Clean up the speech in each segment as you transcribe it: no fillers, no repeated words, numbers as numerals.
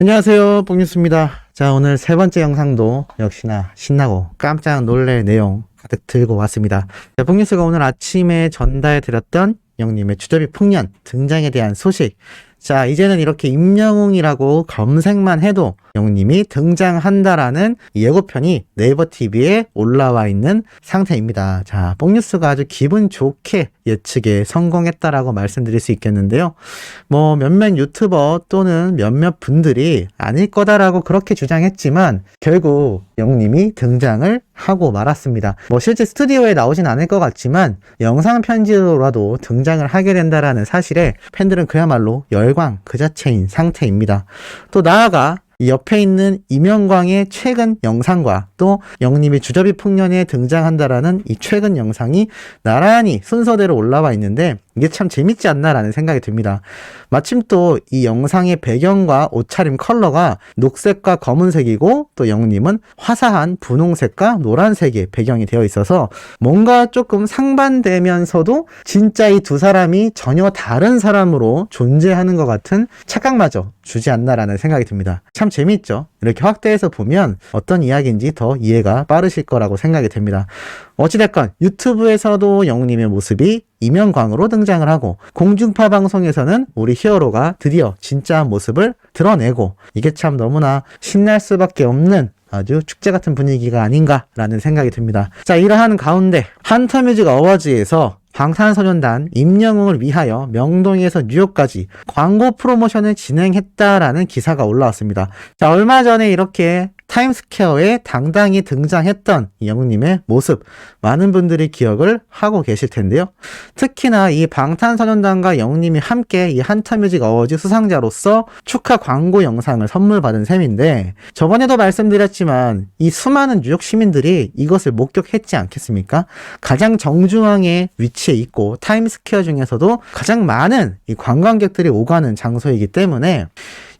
안녕하세요, 뽕뉴스입니다. 자, 오늘 세 번째 영상도 역시나 신나고 깜짝 놀랄 내용 가득 들고 왔습니다. 자, 뽕뉴스가 오늘 아침에 전달해드렸던 영님의 주접이 풍년 등장에 대한 소식. 자, 이제는 이렇게 임영웅이라고 검색만 해도 영님이 등장한다라는 예고편이 네이버 TV에 올라와 있는 상태입니다. 자, 뽕뉴스가 아주 기분 좋게 예측에 성공했다라고 말씀드릴 수 있겠는데요. 뭐 몇몇 유튜버 또는 몇몇 분들이 아닐 거다라고 그렇게 주장했지만 결국 영님이 등장을 하고 말았습니다. 뭐 실제 스튜디오에 나오진 않을 것 같지만 영상 편지로라도 등장을 하게 된다라는 사실에 팬들은 그야말로 열광 그 자체인 상태입니다. 또 나아가 이 옆에 있는 이명광의 최근 영상과 또 영님이 주접이 풍년에 등장한다라는 이 최근 영상이 나란히 순서대로 올라와 있는데 이게 참 재밌지 않나라는 생각이 듭니다. 마침 또 이 영상의 배경과 옷차림 컬러가 녹색과 검은색이고 또 영님은 화사한 분홍색과 노란색의 배경이 되어 있어서 뭔가 조금 상반되면서도 진짜 이 두 사람이 전혀 다른 사람으로 존재하는 것 같은 착각마저 주지 않나라는 생각이 듭니다. 참 재밌죠? 이렇게 확대해서 보면 어떤 이야기인지 더 이해가 빠르실 거라고 생각이 됩니다. 어찌됐건 유튜브에서도 영웅님의 모습이 이명광으로 등장을 하고 공중파 방송에서는 우리 히어로가 드디어 진짜 모습을 드러내고 이게 참 너무나 신날 수밖에 없는 아주 축제 같은 분위기가 아닌가라는 생각이 듭니다. 자, 이러한 가운데 한터뮤직 어워즈에서 방탄소년단 임영웅을 위하여 명동에서 뉴욕까지 광고 프로모션을 진행했다라는 기사가 올라왔습니다. 자, 얼마 전에 이렇게 타임스퀘어에 당당히 등장했던 영웅님의 모습 많은 분들이 기억을 하고 계실 텐데요. 특히나 이 방탄소년단과 영웅님이 함께 이 한터뮤직 어워즈 수상자로서 축하 광고 영상을 선물 받은 셈인데 저번에도 말씀드렸지만 이 수많은 뉴욕 시민들이 이것을 목격했지 않겠습니까? 가장 정중앙에 위치해 있고 타임스퀘어 중에서도 가장 많은 이 관광객들이 오가는 장소이기 때문에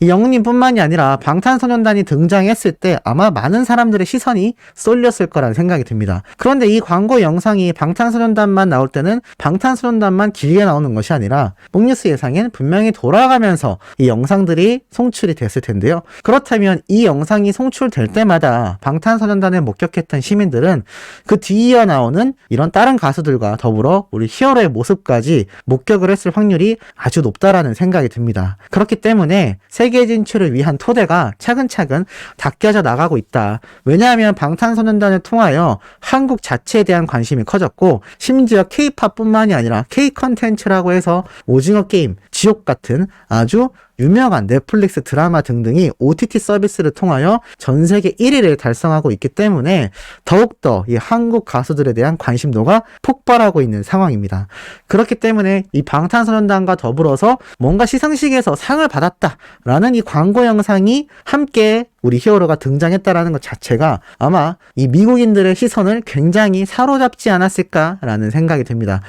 이 영웅님뿐만이 아니라 방탄소년단이 등장했을 때 아마 많은 사람들의 시선이 쏠렸을 거라는 생각이 듭니다. 그런데 이 광고 영상이 방탄소년단만 나올 때는 방탄소년단만 길게 나오는 것이 아니라 뽕뉴스 예상엔 분명히 돌아가면서 이 영상들이 송출이 됐을 텐데요. 그렇다면 이 영상이 송출될 때마다 방탄소년단을 목격했던 시민들은 그 뒤이어 나오는 이런 다른 가수들과 더불어 우리 히어로의 모습까지 목격을 했을 확률이 아주 높다라는 생각이 듭니다. 그렇기 때문에 세계 진출을 위한 토대가 차근차근 닦여져 나가고 있다. 왜냐하면 방탄소년단을 통하여 한국 자체에 대한 관심이 커졌고 심지어 K-팝뿐만이 아니라 K-컨텐츠라고 해서 오징어 게임, 지옥 같은 아주 유명한 넷플릭스 드라마 등등이 OTT 서비스를 통하여 전 세계 1위를 달성하고 있기 때문에 더욱더 이 한국 가수들에 대한 관심도가 폭발하고 있는 상황입니다. 그렇기 때문에 이 방탄소년단과 더불어서 뭔가 시상식에서 상을 받았다라는 이 광고 영상이 함께 우리 히어로가 등장했다라는 것 자체가 아마 이 미국인들의 시선을 굉장히 사로잡지 않았을까라는 생각이 듭니다.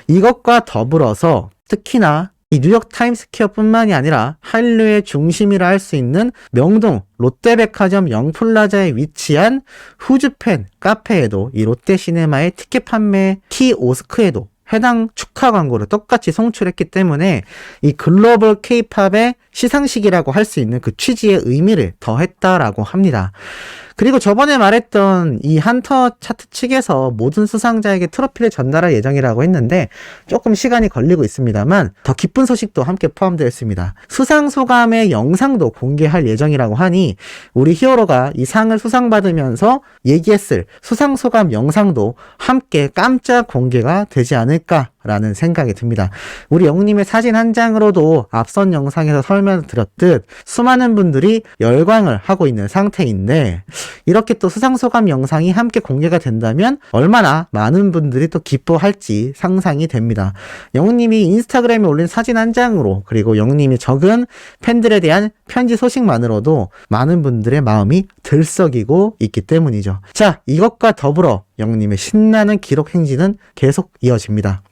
이것과 더불어서 특히나 이 뉴욕 타임스퀘어뿐만이 아니라 한류의 중심이라 할 수 있는 명동 롯데백화점 영플라자에 위치한 후즈팬 카페에도 이 롯데시네마의 티켓 판매 키오스크에도 해당 축하 광고를 똑같이 송출했기 때문에 이 글로벌 K-팝의 시상식이라고 할 수 있는 그 취지의 의미를 더했다라고 합니다. 그리고 저번에 말했던 이 한터 차트 측에서 모든 수상자에게 트로피를 전달할 예정이라고 했는데 조금 시간이 걸리고 있습니다만 더 기쁜 소식도 함께 포함되어 있습니다. 수상 소감의 영상도 공개할 예정이라고 하니 우리 히어로가 이 상을 수상받으면서 얘기했을 수상 소감 영상도 함께 깜짝 공개가 되지 않을까라는 생각이 듭니다. 우리 영웅님의 사진 한 장으로도 앞선 영상에서 설명드렸듯 수많은 분들이 열광을 하고 있는 상태인데 이렇게 또 수상소감 영상이 함께 공개가 된다면 얼마나 많은 분들이 또 기뻐할지 상상이 됩니다. 영웅님이 인스타그램에 올린 사진 한 장으로 그리고 영웅님이 적은 팬들에 대한 편지 소식만으로도 많은 분들의 마음이 들썩이고 있기 때문이죠. 자, 이것과 더불어 영웅님의 신나는 기록 행진은 계속 이어집니다.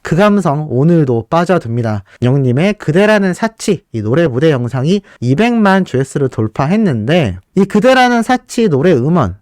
그 감성 오늘도 빠져듭니다. 영웅님의 그대라는 사치 이 노래 무대 영상이 200만 조회수를 돌파했는데 이 그대라는 사치 노래 음원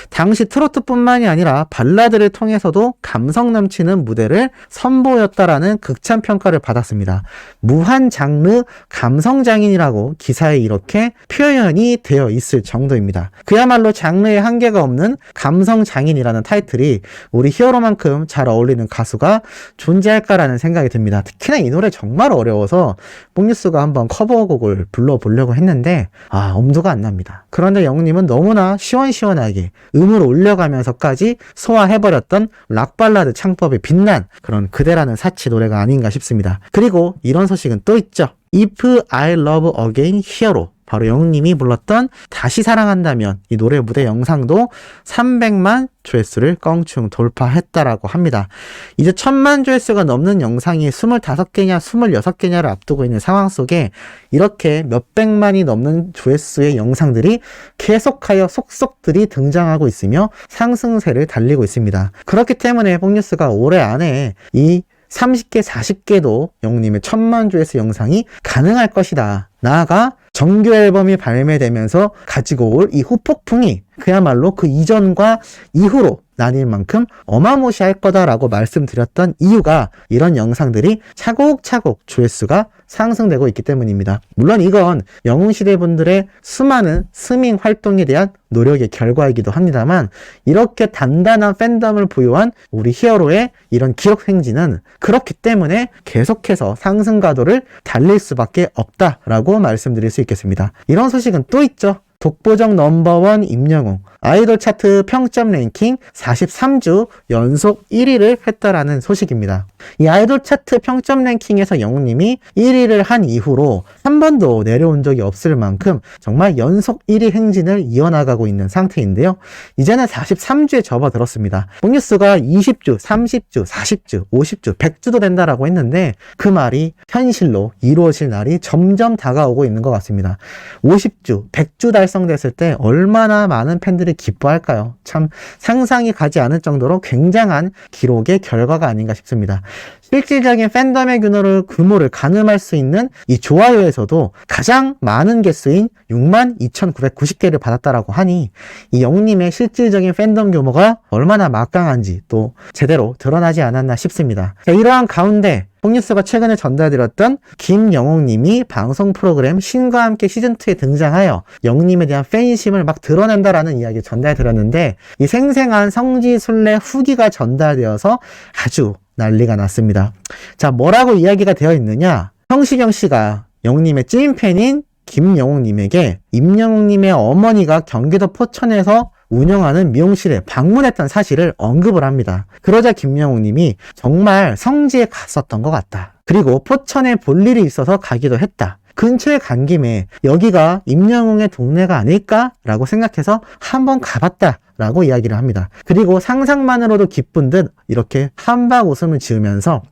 당시 트로트뿐만이 아니라 발라드를 통해서도 감성 넘치는 무대를 선보였다라는 극찬 평가를 받았습니다. 무한 장르 감성 장인이라고 기사에 이렇게 표현이 되어 있을 정도입니다. 그야말로 장르에 한계가 없는 감성 장인이라는 타이틀이 우리 히어로만큼 잘 어울리는 가수가 존재할까라는 생각이 듭니다. 특히나 이 노래 정말 어려워서 뽕뉴스가 한번 커버곡을 불러보려고 했는데 엄두가 안 납니다. 그런데 영님은 너무나 시원시원하게 음을 올려가면서까지 소화해버렸던 락발라드 창법에 빛난 그런 그대라는 사치 노래가 아닌가 싶습니다. 그리고 이런 소식은 또 있죠. If I Love Again Hero, 바로 영님이 불렀던 다시 사랑한다면, 이 노래 무대 영상도 300만 조회수를 껑충 돌파했다라고 합니다. 이제 1000만 조회수가 넘는 영상이 25개냐 26개냐를 앞두고 있는 상황 속에 이렇게 몇백만이 넘는 조회수의 영상들이 계속하여 속속들이 등장하고 있으며 상승세를 달리고 있습니다. 그렇기 때문에 뽕뉴스가 올해 안에 이 30개, 40개도 영님의 1000만 조회수 영상이 가능할 것이다. 나아가 정규 앨범이 발매되면서 가지고 올 이 후폭풍이 그야말로 그 이전과 이후로 나뉠 만큼 어마무시할 거다라고 말씀드렸던 이유가 이런 영상들이 차곡차곡 조회수가 상승되고 있기 때문입니다. 물론 이건 영웅시대 분들의 수많은 스밍 활동에 대한 노력의 결과이기도 합니다만, 이렇게 단단한 팬덤을 보유한 우리 히어로의 이런 기록 행진은 그렇기 때문에 계속해서 상승 가도를 달릴 수밖에 없다라고 말씀드릴 수 있겠습니다. 이런 소식은 또 있죠. 독보적 넘버원 임영웅, 아이돌 차트 평점 랭킹 43주 연속 1위를 했다라는 소식입니다. 이 아이돌 차트 평점 랭킹에서 영웅님이 1위를 한 이후로 한 번도 내려온 적이 없을 만큼 정말 연속 1위 행진을 이어나가고 있는 상태인데요. 이제는 43주에 접어들었습니다. 뽕뉴스가 20주, 30주, 40주, 50주, 100주도 된다라고 했는데 그 말이 현실로 이루어질 날이 점점 다가오고 있는 것 같습니다. 50주, 100주 달성됐을 때 얼마나 많은 팬들이 기뻐할까요? 참 상상이 가지 않을 정도로 굉장한 기록의 결과가 아닌가 싶습니다. 실질적인 팬덤의 규모를 가늠할 수 있는 이 좋아요에서도 가장 많은 개수인 62,990개를 받았다라고 하니 이 영웅님의 실질적인 팬덤 규모가 얼마나 막강한지 또 제대로 드러나지 않았나 싶습니다. 자, 이러한 가운데 뽕뉴스가 최근에 전달드렸던 김영웅님이 방송 프로그램 신과 함께 시즌2에 등장하여 영웅님에 대한 팬심을 막 드러낸다라는 이야기 전달드렸는데, 이 생생한 성지순례 후기가 전달되어서 아주 난리가 났습니다. 자, 뭐라고 이야기가 되어 있느냐? 성시경 씨가 영웅님의 찐팬인 김영웅님에게 임영웅님의 어머니가 경기도 포천에서 운영하는 미용실에 방문했던 사실을 언급을 합니다. 그러자 김영웅님이 정말 성지에 갔었던 것 같다. 그리고 포천에 볼 일이 있어서 가기도 했다. 근처에 간 김에 여기가 임영웅의 동네가 아닐까라고 생각해서 한번 가봤다 라고 이야기를 합니다. 그리고 상상만으로도 기쁜 듯 이렇게 한박 웃음을 지으면서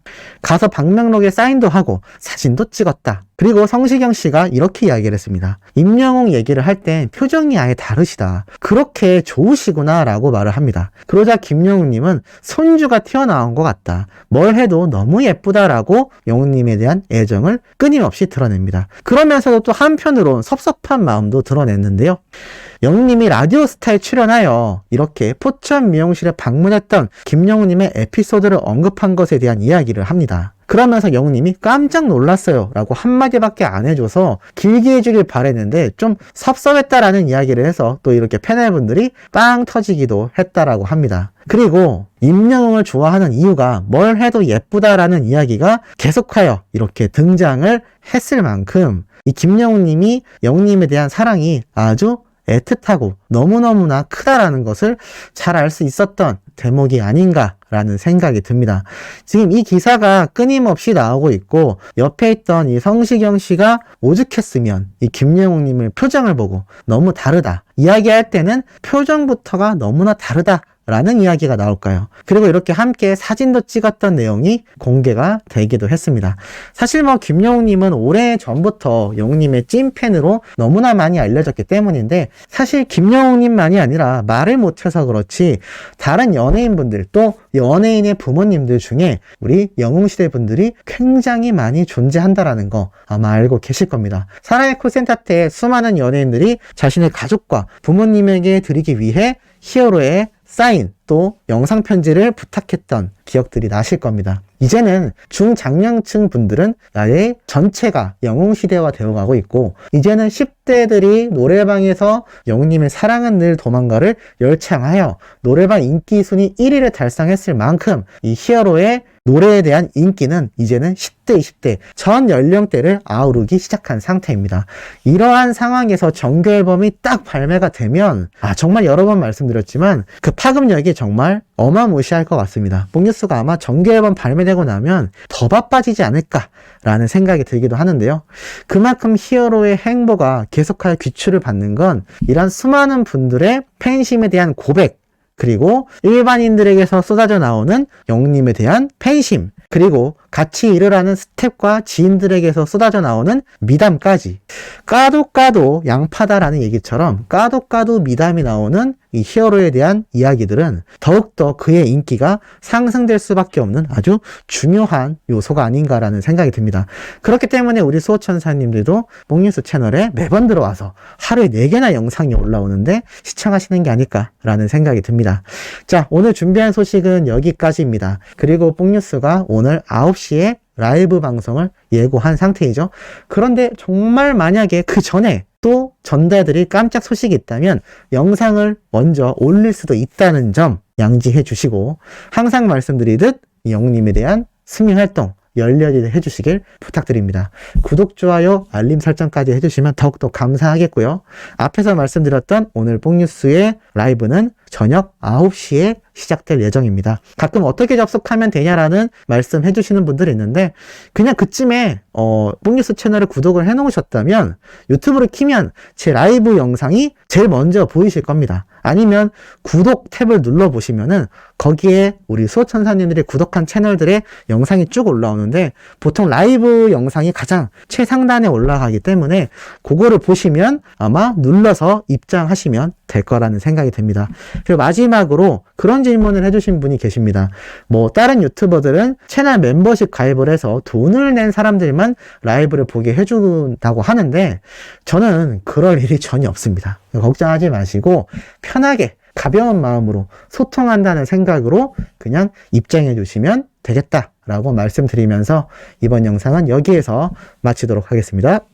가서 방명록에 사인도 하고 사진도 찍었다. 그리고 성시경 씨가 이렇게 이야기를 했습니다. 임영웅 얘기를 할 때 표정이 아예 다르시다. 그렇게 좋으시구나 라고 말을 합니다. 그러자 김영웅님은 손주가 튀어나온 것 같다. 뭘 해도 너무 예쁘다라고 영웅님에 대한 애정을 끊임없이 드러냅니다. 그러면서도 또 한편으론 섭섭한 마음도 드러냈는데요. 영웅님이 라디오스타에 출연하여 이렇게 포천 미용실에 방문했던 김영웅님의 에피소드를 언급한 것에 대한 이야기를 합니다. 그러면서 영웅님이 깜짝 놀랐어요 라고 한마디밖에 안 해줘서 길게 해주길 바랬는데 좀 섭섭했다라는 이야기를 해서 또 이렇게 패널분들이 빵 터지기도 했다라고 합니다. 그리고 임영웅을 좋아하는 이유가 뭘 해도 예쁘다라는 이야기가 계속하여 이렇게 등장을 했을 만큼 이 김영웅님이 영웅님에 대한 사랑이 아주 애틋하고 너무너무나 크다라는 것을 잘 알 수 있었던 대목이 아닌가라는 생각이 듭니다. 지금 이 기사가 끊임없이 나오고 있고 옆에 있던 이 성시경 씨가 오죽했으면 이 김영웅님의 표정을 보고 너무 다르다. 이야기할 때는 표정부터가 너무나 다르다 라는 이야기가 나올까요? 그리고 이렇게 함께 사진도 찍었던 내용이 공개가 되기도 했습니다. 사실 뭐 김영웅님은 오래 전부터 영웅님의 찐팬으로 너무나 많이 알려졌기 때문인데, 사실 김영웅님만이 아니라 말을 못해서 그렇지 다른 연예인분들 또 연예인의 부모님들 중에 우리 영웅시대 분들이 굉장히 많이 존재한다라는 거 아마 알고 계실 겁니다. 사랑의 콜센터 때 수많은 연예인들이 자신의 가족과 부모님에게 드리기 위해 히어로의 사인 또 영상 편지를 부탁했던 기억들이 나실 겁니다. 이제는 중장년층 분들은 나의 전체가 영웅시대화 되어가고 있고, 이제는 10대들이 노래방에서 영웅님의 사랑은 늘 도망가를 열창하여 노래방 인기 순위 1위를 달성했을 만큼 이 히어로의 노래에 대한 인기는 이제는 10대, 20대 전 연령대를 아우르기 시작한 상태입니다. 이러한 상황에서 정규 앨범이 딱 발매가 되면 정말 여러 번 말씀드렸지만 그 파급력이 정말 어마무시할 것 같습니다. 뽕뉴스가 아마 정규 앨범 발매되고 나면 더 바빠지지 않을까라는 생각이 들기도 하는데요. 그만큼 히어로의 행보가 계속하여 귀추를 받는 건 이런 수많은 분들의 팬심에 대한 고백, 그리고 일반인들에게서 쏟아져 나오는 영웅님에 대한 팬심, 그리고 같이 일을 하는 스태프과 지인들에게서 쏟아져 나오는 미담까지, 까도 양파다라는 얘기처럼 까도 미담이 나오는 이 히어로에 대한 이야기들은 더욱더 그의 인기가 상승될 수밖에 없는 아주 중요한 요소가 아닌가라는 생각이 듭니다. 그렇기 때문에 우리 수호천사님들도 뽕뉴스 채널에 매번 들어와서 하루에 4개나 영상이 올라오는데 시청하시는 게 아닐까라는 생각이 듭니다. 자, 오늘 준비한 소식은 여기까지입니다. 그리고 뽕뉴스가 오늘 9시에 라이브 방송을 예고한 상태이죠. 그런데 정말 만약에 그 전에 또 전달드릴 깜짝 소식이 있다면 영상을 먼저 올릴 수도 있다는 점 양지해 주시고, 항상 말씀드리듯 영웅님에 대한 승리활동 열렬히 해주시길 부탁드립니다. 구독, 좋아요, 알림 설정까지 해주시면 더욱더 감사하겠고요. 앞에서 말씀드렸던 오늘 뽕뉴스의 라이브는 저녁 9시에 시작될 예정입니다. 가끔 어떻게 접속하면 되냐라는 말씀 해주시는 분들이 있는데, 그냥 그쯤에 뽕뉴스 채널을 구독을 해놓으셨다면 유튜브를 키면 제 라이브 영상이 제일 먼저 보이실 겁니다. 아니면 구독 탭을 눌러보시면은 거기에 우리 수호천사님들이 구독한 채널들의 영상이 쭉 올라오는데, 보통 라이브 영상이 가장 최상단에 올라가기 때문에 그거를 보시면 아마 눌러서 입장하시면 될 거라는 생각이 듭니다. 그리고 마지막으로 그런 질문을 해주신 분이 계십니다. 뭐 다른 유튜버들은 채널 멤버십 가입을 해서 돈을 낸 사람들만 라이브를 보게 해준다고 하는데, 저는 그럴 일이 전혀 없습니다. 걱정하지 마시고 편하게 가벼운 마음으로 소통한다는 생각으로 그냥 입장해 주시면 되겠다라고 말씀드리면서 이번 영상은 여기에서 마치도록 하겠습니다.